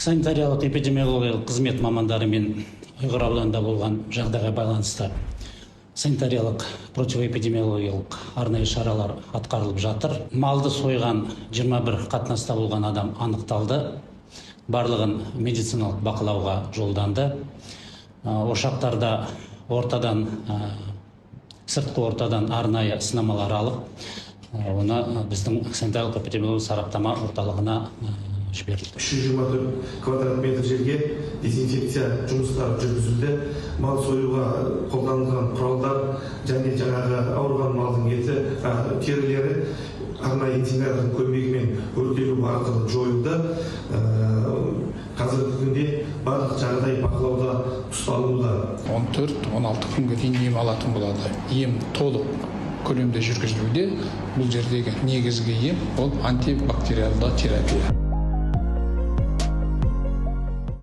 Санитариялық эпидемиологиялық қызмет мамандары мен Ұйғыр ауданында болған жағдайға байланысты санитариялық противоэпидемиологиялық арнайы шаралар атқарылып жатыр. Малды сойған 21 қатынаста болған адам анықталды. Барлығын медициналық бақылауға жолданды. Ошақтарда сыртқы ортадан арнайы сынамалар алып, оны біздің санитариялық эпидемиологиялық сараптама орталығына жіберілді. 324 квадрат метр жерге дезинфекция жұмыстары жүргізілді. Мал союға қолданылған құралдар және жаңағы ауырған малдың еті, терілері арнайы инсинератордың көмегімен өртелу арқылы жойылды. Қазіргі күнде барлық жағдай бақылауда ұсталуда. 14-16 күнге дейін ем алатын болады. Ем толық көлемде жүргізілуде. Бұл жердегі негізгі ем ол антибактериалды терапия.